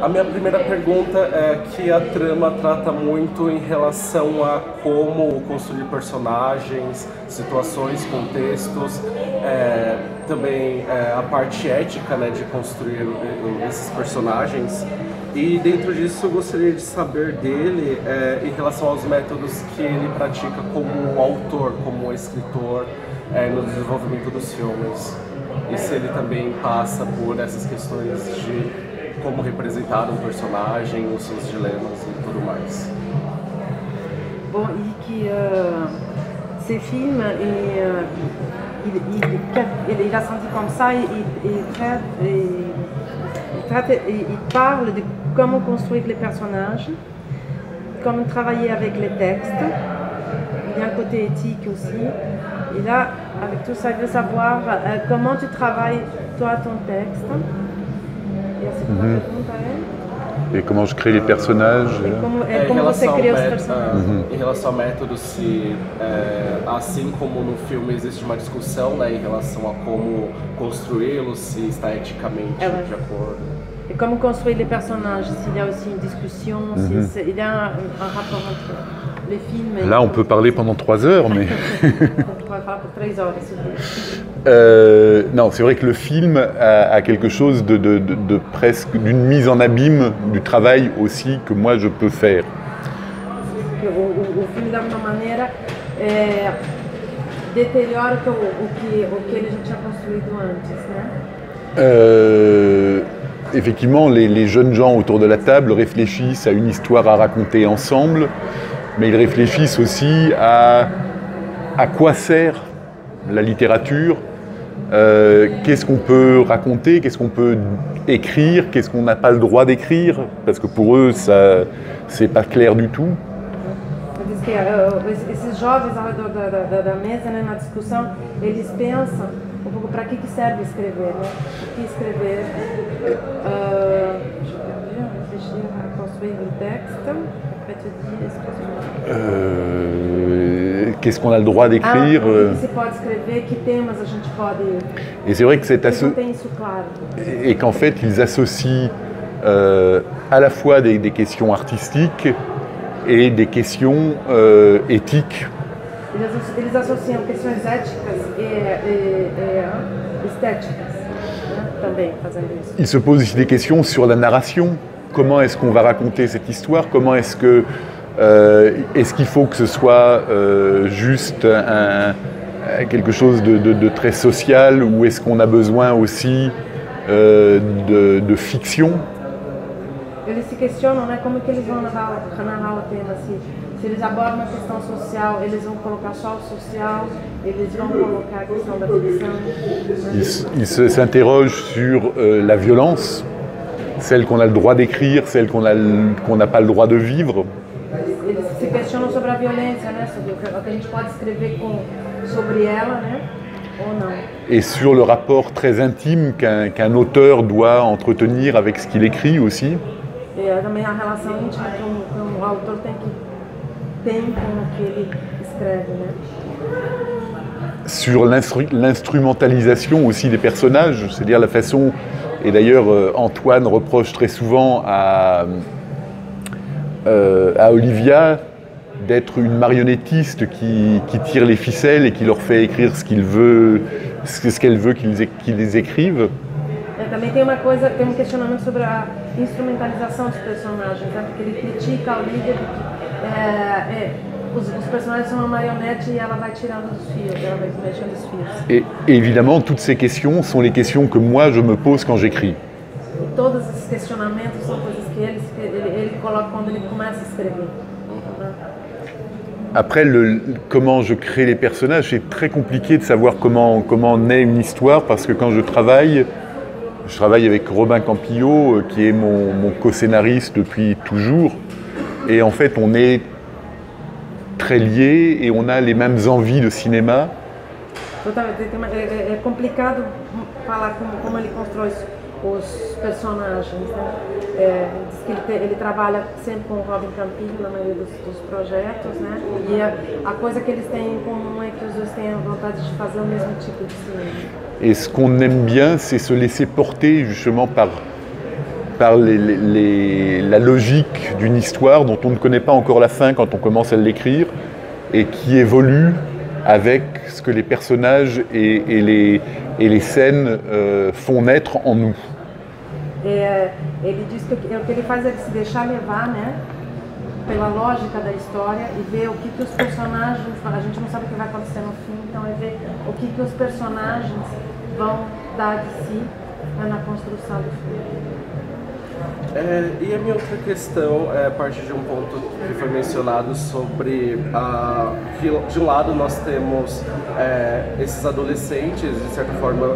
A minha primeira pergunta é que a trama trata muito em relação a como construir personagens, situações, contextos, também a parte ética, né, de construir esses personagens. E dentro disso eu gostaria de saber dele em relação aos métodos que ele pratica como autor, como escritor, no desenvolvimento dos filmes. E se ele também passa por essas questões de como representar um personagem, os seus dilemas e tudo mais. Bon, ces films, il a senti comme ça, il parle de comment construire les personnages, comment travailler avec les textes. Il y a un côté éthique aussi. Et là, avec tout ça, il veut savoir comment tu travailles, toi, ton texte. E como je crée les personnages. Como você cria os personagens. Em relação ao método, se assim como no filme existe uma discussão, né, em relação a como construí-los, se está eticamente de acordo. Et comment construire les personnages, s'il y a aussi une discussion, il y a un rapport entre les films et... Là, on peut parler pendant 3 heures, mais... On pourrait parler pour 3 heures, s'il vous plaît. Non, c'est vrai que le film a quelque chose de presque d'une mise en abîme du travail aussi que moi je peux faire. O filme, d'alguma maneira, deteriora o que ele já tinha construído antes, né? Effectivement, les jeunes gens autour de la table réfléchissent à une histoire à raconter ensemble, mais ils réfléchissent aussi à quoi sert la littérature, qu'est-ce qu'on peut raconter, qu'est-ce qu'on peut écrire, qu'est-ce qu'on n'a pas le droit d'écrire, parce que pour eux, ça, c'est pas clair du tout. Esses jovens ao redor da mesa, né, na discussão, eles pensam um pouco para que serve escrever, né? O que escrever, réfléchir à construire un texte, qu'est-ce qu'on a le droit d'écrire. O que se pode escrever, que temas a gente pode... Et c'est vrai que c'est et qu'en fait ils associent à la fois des questions artistiques et des questions éthiques. Eles associam questões éticas e estéticas, né? Também fazendo isso. Il se pose aussi des questions sur la narration. Comment est-ce qu'on va raconter cette histoire? Comment est-ce que est-ce qu'il faut que ce soit juste quelque chose de très social, ou est-ce qu'on a besoin aussi de fiction? Eles se questionam, né, como que eles vão narrar o tema, se eles abordam a questão social, eles vão colocar só o social, eles vão colocar a questão da ficção. Ils s'interrogent sur la violence, celle qu'on a le droit d'écrire, celle qu'on n'a pas le droit de vivre. Eles se questionam sobre a violência, né, sobre o que a gente pode escrever sobre ela, né, ou não. Et sur le rapport très intime qu'un auteur doit entretenir avec ce qu'il écrit aussi. E também a relação íntima que o autor tem com o que ele escreve, né? Sur l'instrumentalisation aussi des personnages, c'est-à-dire la façon, et d'ailleurs Antoine reproche très souvent à Olivia d'être une marionnettiste qui tire les ficelles et qui leur fait écrire ce qu'elle veut qu'ils écrivent. Também tem um questionamento sobre a instrumentalização dos personagens, né? Porque ele critica a Olivia de que os personagens são uma marionete e ela vai tirando os fios, ela vai mexendo os fios. Et évidemment, toutes ces questions sont les questions que moi je me pose quand j'écris. E todos esses questionamentos são coisas que ele coloca quando ele começa a escrever. Après, comment je crée les personnages, c'est très compliqué de savoir comment naît une histoire, parce que quand je travaille avec Robin Campillo, qui est mon co-scénariste depuis toujours, et en fait on est très liés et on a les mêmes envies de cinéma. É complicado falar como ele constrói os personagens, né? Diz que ele trabalha sempre com o Robin Campillo na maioria dos projetos, né? E a coisa que eles têm em comum é que os dois têm a vontade de fazer o mesmo tipo de cinema. Et ce qu'on aime bien, c'est se laisser porter justement par par la logique d'une histoire dont on ne connaît pas encore la fin quand on commence à l'écrire et qui évolue avec ce que les personnages et les scènes font naître en nous. Ele diz que o que ele faz é se deixar levar, né, pela lógica da história e ver o que os personagens, a gente não sabe o que vai acontecer no fim, então é ver o que os personagens vão dar de si na construção do filme. E a minha outra questão é a partir de um ponto que foi mencionado sobre que de um lado nós temos esses adolescentes de certa forma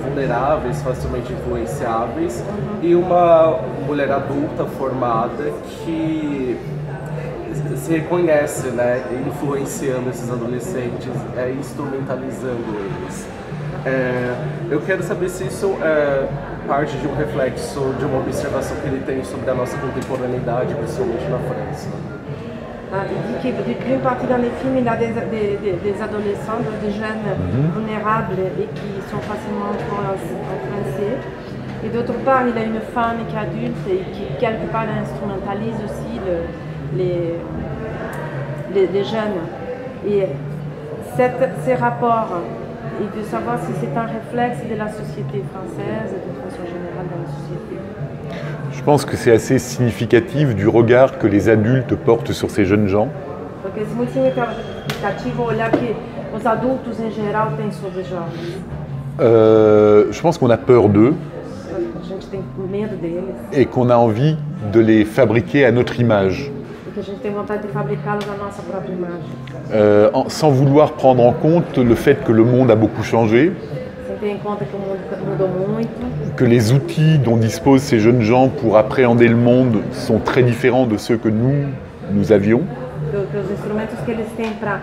vulneráveis, facilmente influenciáveis, e uma mulher adulta formada que se reconhece, né, influenciando esses adolescentes, instrumentalizando eles. Eu quero saber se isso parte de um reflexo, de uma observação que ele tem sobre a nossa contemporaneidade, principalmente na França. Il dit d'une partie dans les films, il a des adolescents, des jeunes vulnérables et qui sont facilement influencés. Et d'autre part, il a une femme qui est adulte et qui quelque part instrumentalise aussi les jeunes. Et ces rapports, il veut savoir si c'est un réflexe de la société française et de façon générale dans la société. Je pense que c'est assez significatif du regard que les adultes portent sur ces jeunes gens. Porque é muito significativo olhar que os adultos em geral têm sobre os jovens. Je pense qu'on a peur d'eux A gente tem medo deles et qu'on a envie de les fabriquer à notre image. e que a gente tem vontade de fabricá-los à nossa própria imagem. Sans vouloir prendre en compte le fait que le monde a beaucoup changé, Sem ter em conta que o mundo mudou muito, que les outils dont disposent ces jeunes gens pour appréhender le monde sont très différents de ceux que nous avions. que os instrumentos que eles têm para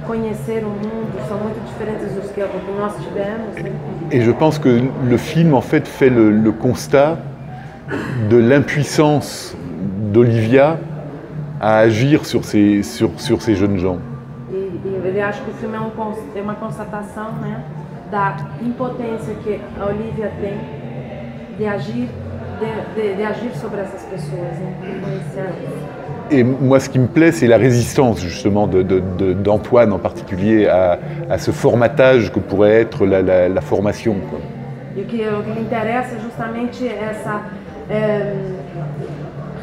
conhecer o mundo são muito diferentes dos que nós tivemos. Né? Et je pense que le film en fait le constat de l'impuissance d'Olivia à agir sur ces jeunes gens. E ele acha que o filme é uma constatação, né, da impotência que a Olivia tem de agir sobre essas pessoas, né, influenciá-las. Et moi, ce qui me plaît, c'est la résistance justement d'Antoine en particulier à ce formatage que pourrait être la formation, quoi. E o que lhe interessa é justamente essa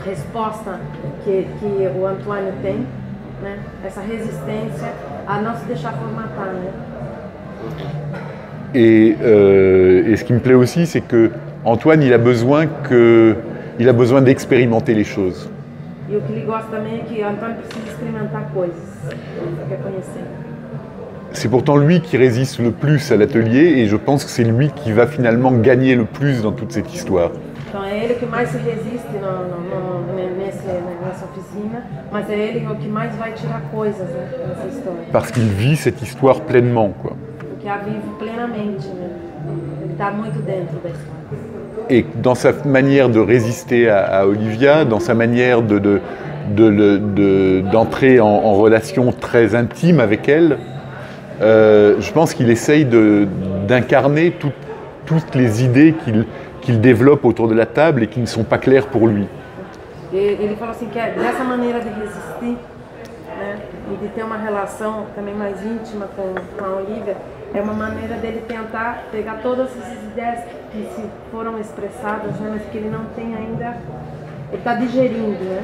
resposta que o Antoine tem, né? Essa resistência a não se deixar formatar, né? Et ce qui me plaît aussi, c'est que Antoine, il a besoin d'expérimenter les choses. E o que ele gosta também é que o Antônio precisa experimentar coisas, quer conhecer. C'est pourtant lui qui résiste le plus à l'atelier et je pense que c'est lui qui va finalement gagner le plus dans toute cette histoire. Então é ele que mais se resiste nessa oficina, mas é ele o que mais vai tirar coisas, né, nessa história. Parce qu'il vit cette histoire pleinement, quoi. Porque a vive plenamente, né? Ele está muito dentro da história. Et dans sa manière de résister à Olivia, dans sa manière d'entrer en relation très intime avec elle, je pense qu'il essaye d'incarner toutes les idées qu'il développe autour de la table et qui ne sont pas claires pour lui. Ele falou assim que dessa maneira de resistir, né, e de ter uma relação também mais íntima com a Olivia, é uma maneira dele tentar pegar todas essas ideias que se foram expressadas, né, mas que ele não tem ainda, ele está digerindo, né?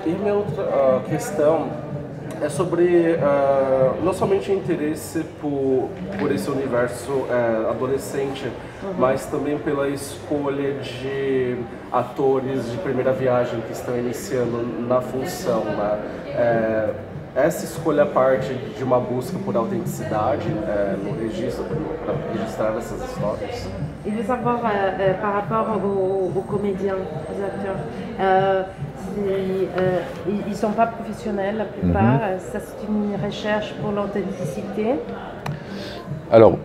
E minha outra questão é sobre não somente o interesse por esse universo adolescente, mas também pela escolha de atores de primeira viagem que estão iniciando na função, né? Essa escolha parte de uma busca por autenticidade no registro, para registrar essas histórias? Il veut savoir par rapport aux comédiens, aux acteurs. Ils ne sont pas professionnels la plupart, ça c'est une recherche pour l'authenticité. Alors,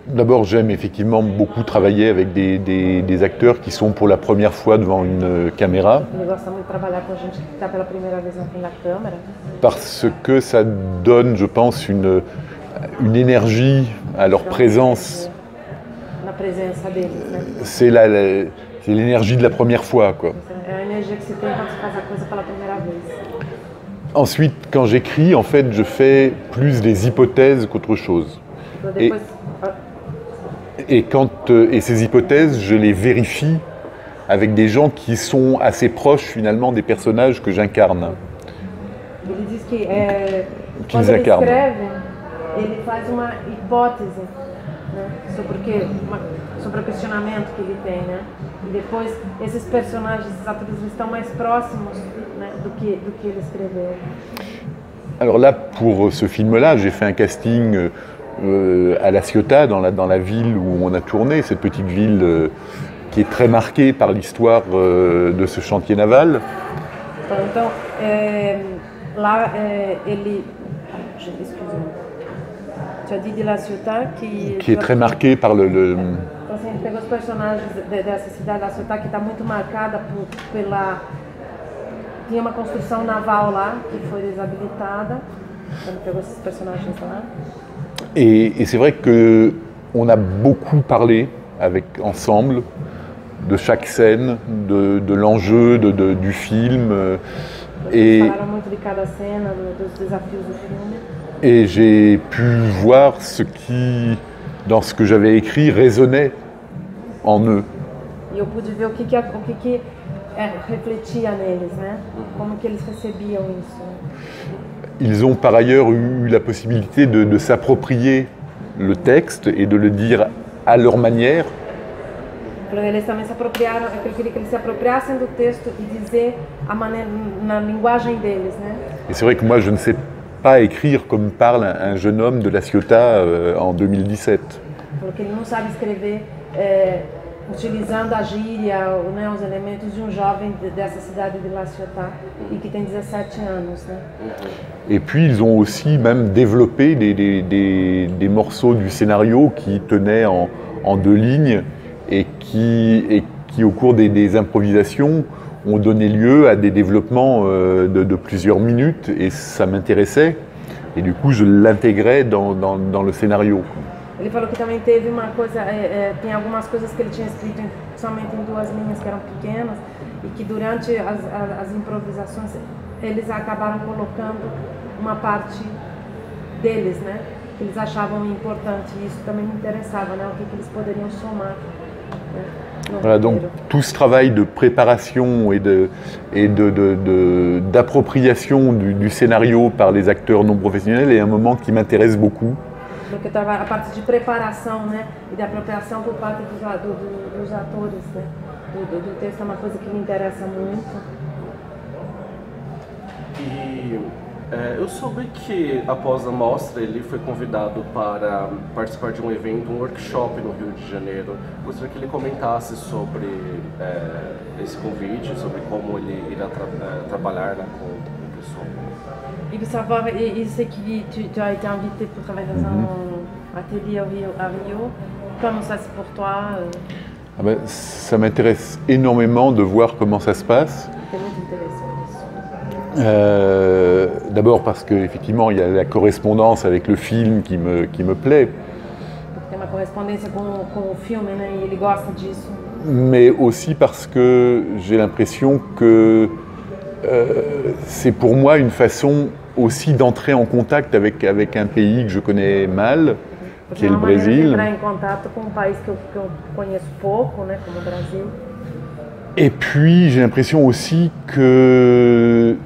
d'abord j'aime effectivement beaucoup travailler avec des acteurs qui sont pour la première fois devant une caméra. Ele gosta muito de trabalhar com gente que está pela primeira vez na frente da câmera. Parce que ça donne, je pense, une énergie à leur présence presença deles, né? C'est l'énergie de la première fois, quoi. É a energia que se tem quando se faz a coisa pela primeira vez. Ensuite, quand j'écris, en fait, je fais plus des hypothèses qu'autre chose. Depois, Et ces hypothèses, je les vérifie avec des gens qui sont assez proches, finalement, des personnages que j'incarne. ele diz que Que quando eles ele encarnam. escreve, ele faz uma hipótese, né, sobre o questionamento que ele tem, né? E depois esses personagens, esses atores estão mais próximos, né, do que ele escreveu. Alors là, pour ce film-là, j'ai fait un casting à La Ciotat, dans la ville où on a tourné, cette petite ville qui est très marquée par l'histoire de ce chantier naval. Então, lá ele... Excuse-moi. Tu as dit de La Ciotat Qui est très marquée par le Então, assim, ele pegou os personagens dessa cidade, La Ciotat, que está muito marcada pela... Tinha uma construção naval lá, que foi desabilitada. Ele pegou esses personagens lá. Et c'est vrai qu'on a beaucoup parlé ensemble de chaque scène, de l'enjeu du film. Eles falaram muito de cada cena, dos desafios do filme. Et j'ai pu voir ce qui, dans ce que j'avais écrit, résonnait en eux. E eu pude ver o que refletia neles, né? Como que eles recebiam isso. Ils ont par ailleurs eu la possibilité de s'approprier le texte et de le dire à leur manière. Eles também se apropriaram, eu queria que eles se apropriassem do texto e dizer na linguagem deles, né? Et c'est vrai que moi je ne sais pas écrire comme parle un jeune homme de La Ciotat en 2017. Porque ele não sabe escrever utilizando a gíria, né, os elementos de jovem dessa cidade de La Ciotat e que tem 17 anos, né? Et puis ils ont aussi même développé des morceaux du scénario qui tenaient en 2 lignes et qui au cours des improvisations ont donné lieu à des développements de plusieurs minutes, et ça m'intéressait, et du coup je l'intégrais dans le scénario. Ele falou que também teve uma coisa, tem algumas coisas que ele tinha escrito somente em 2 linhas que eram pequenas e que durante as improvisações eles acabaram colocando uma parte deles, né? Que eles achavam importante, e isso também me interessava, né? O que eles poderiam somar. Né? Voilà, donc tout ce travail de préparation et d'appropriation du scénario par les acteurs non professionnels est un moment qui m'intéresse beaucoup. Porque a parte de preparação, né, e de apropriação por parte dos atores, né, do texto é uma coisa que me interessa muito. E eu soube que após a mostra ele foi convidado para participar de um evento, um workshop no Rio de Janeiro. Gostaria que ele comentasse sobre esse convite, sobre como ele irá trabalhar com o pessoal. Il veut savoir, il sait que tu as été invité pour travailler dans un atelier à Rio. Comment ça c'est pour toi? Ah ben, ça m'intéresse énormément de voir comment ça se passe. C'est muito intéressant. D'abord parce qu'effectivement il y a la correspondance avec le film qui me plaît. Tem uma correspondência com o filme, né? E ele gosta disso. Mais aussi parce que j'ai l'impression que c'est pour moi une façon aussi d'entrer en contact avec un pays que je connais mal, qui est le Brésil. Entrar em contato com um país que eu conheço pouco, né, como o Brasil. Et puis j'ai l'impression aussi que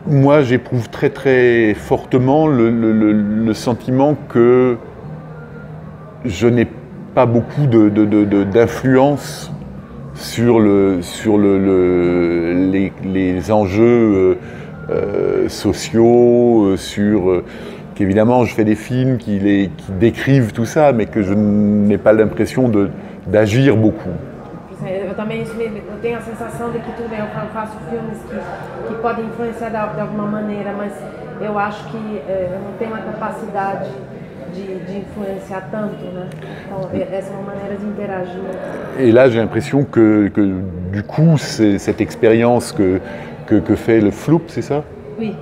moi j'éprouve très très fortement le sentiment que je n'ai pas beaucoup d'influence sur les enjeux sociaux, qu'évidemment je fais des films qui décrivent tout ça, mais que je n'ai pas l'impression d'agir beaucoup. Eu também eu tenho a sensação de que tudo bem, eu faço filmes que podem influenciar de alguma maneira, mas eu acho que eu não tenho a capacidade de influenciar tanto, né? Então essa é uma maneira de interagir. Et là j'ai l'impression que du coup cette expérience que fait le Floop, c'est ça? Oui.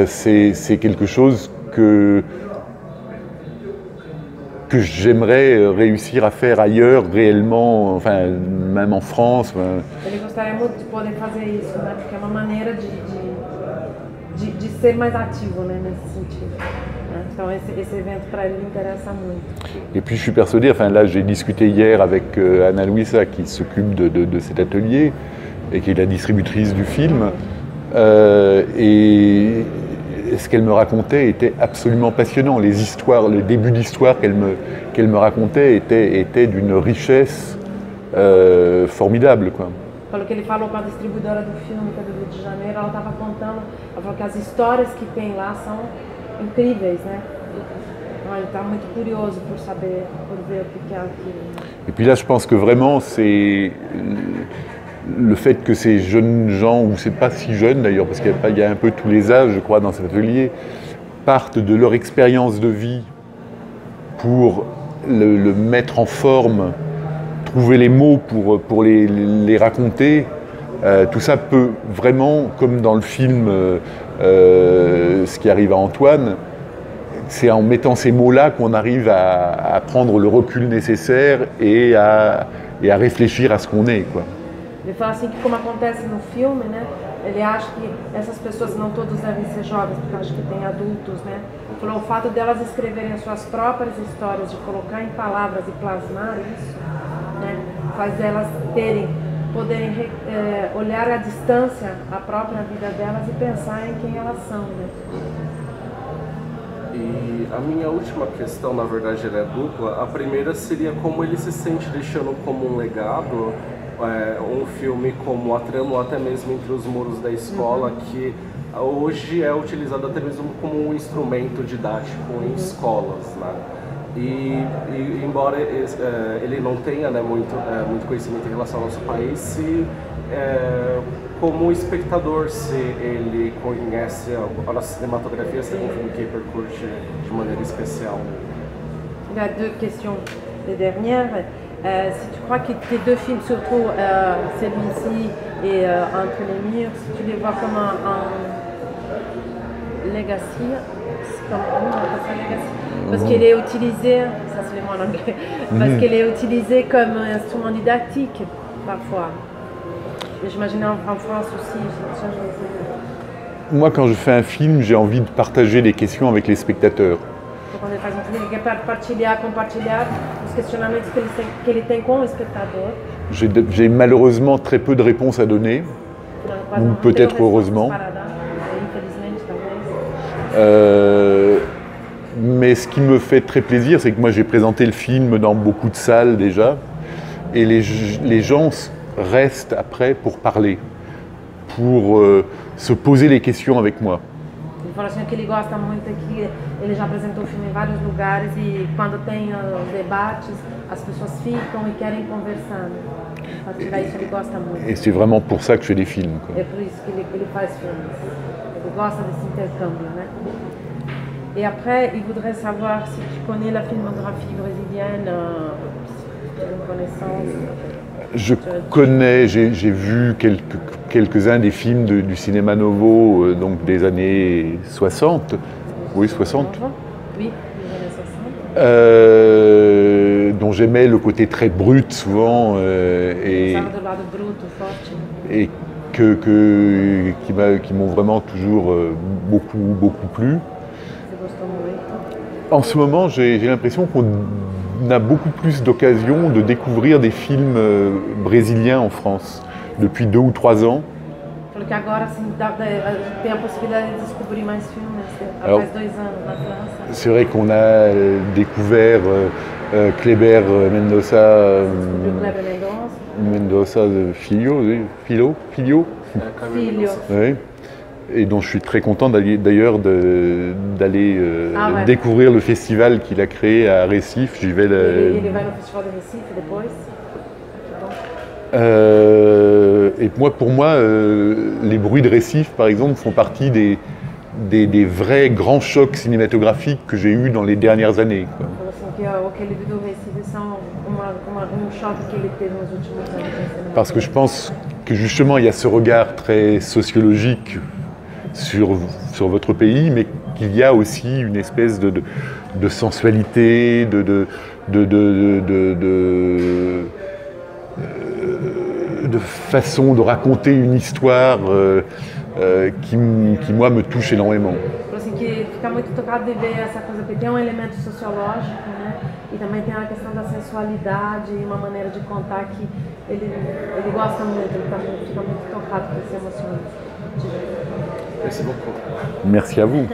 C'est quelque chose que j'aimerais réussir à faire ailleurs, réellement, enfin, même en France. Ele gostaria muito de poder fazer isso, né? Porque é uma maneira de ser mais ativo, né, nesse sentido. Então esse evento para ele interessa muito. Et puis je suis persuadé, enfin là j'ai discuté hier avec Ana Luisa qui s'occupe de cet atelier et qui est la distributrice du film. Et ce qu'elle me racontait était absolument passionnant. Les histoires, le début d'histoire qu'elle me racontait était d'une richesse formidable, quoi. Pelo que ele falou com a distribuidora do filme, que é do Rio de Janeiro, ela estava contando, ela falou que as histórias que tem lá são incríveis, né? Então ele está muito curioso por saber, por ver o que é aquilo. Et puis là, je pense que vraiment, c'est le fait que ces jeunes gens, ou c'est pas si jeune d'ailleurs, parce qu'il y a un peu tous les âges, je crois, dans cet atelier, partent de leur expérience de vie pour le mettre en forme, trouver les mots pour les raconter. Tout ça peut vraiment, comme dans le film Ce qui arrive à Antoine, c'est en mettant ces mots-là qu'on arrive à prendre le recul nécessaire et à réfléchir à ce qu'on est, quoi. Ele fala assim que, como acontece no filme, né? Ele acha que essas pessoas não todos devem ser jovens, porque acho que tem adultos, né? Ele falou, o fato delas escreverem as suas próprias histórias, de colocar em palavras e plasmar isso, né? Faz elas poderem olhar à distância a própria vida delas e pensar em quem elas são, né? E a minha última questão, na verdade, ela é dupla. A primeira seria como ele se sente deixando como um legado um filme como A Trama, ou até mesmo Entre os Muros da Escola, que hoje é utilizado até mesmo como um instrumento didático em escolas, né? E embora ele não tenha, né, muito conhecimento em relação ao nosso país, como espectador, se ele conhece a nossa cinématographie, c'est un film qui percute de maneira spéciale. Il y a deux questions. Les dernières, si tu crois que tes deux films, surtout celui-ci et Entre les murs, si tu les vois comme un legacy, parce qu'il est utilisé, ça se fait moi en anglais, parce qu'il est utilisé comme un instrument didactique parfois. J'imagine en France aussi. Moi, quand je fais un film, j'ai envie de partager les questions avec les spectateurs. Quando ele faz um filme, ele quer compartilhar os questionamentos que ele tem com o espectador. J'ai malheureusement très peu de réponses à donner, ou peut-être heureusement. Mais ce qui me fait très plaisir, c'est que moi j'ai présenté le film dans beaucoup de salles déjà, et les gens restent après pour parler, pour se poser les questions avec moi. Ele falou assim que ele gosta muito que ele já apresentou o filme em vários lugares e quando tem os debates, as pessoas ficam e querem conversar. Para tirar isso ele gosta muito. Et c'est vraiment pour ça que je fais des films, quoi. É por isso que ele faz filmes. Ele gosta desse intercâmbio, né? Et après, il voudrait savoir si tu connais la filmographie brésilienne, si tu as une connaissance. Je connais, j'ai vu quelques-uns des films du cinéma novo, donc des années 60. Oui, 60. Oui, des années 60. Dont j'aimais le côté très brut souvent et qui m'ont vraiment toujours beaucoup plu. En ce moment, j'ai l'impression qu'on a beaucoup plus d'occasions de découvrir des films brésiliens en France depuis 2 ou 3 ans. Porque agora sim, tem a possibilidade de descobrir mais filmes após 2 anos na França. C'est vrai qu'on a découvert Kleber Mendonça. Mendonça Filho. Oui. Et dont je suis très content d'ailleurs d'aller découvrir le festival qu'il a créé à Recife. J'y vais. Il va au festival de Recife depois. Et pour moi, les bruits de Recife, par exemple, font partie des vrais grands chocs cinématographiques que j'ai eus dans les dernières années, quoi. Parce que je pense que justement, il y a ce regard très sociologique sur votre pays, mais qu'il y a aussi une espèce de sensualité, de façon de raconter une histoire qui, moi, me touche énormément. Assim, que fica muito tocado de ver essa coisa, porque tem elemento sociológico, né? E também tem a questão da sensualidade e uma maneira de contar que ele gosta muito, ele fica muito tocado por esse emocionante. Merci beaucoup. Merci à vous.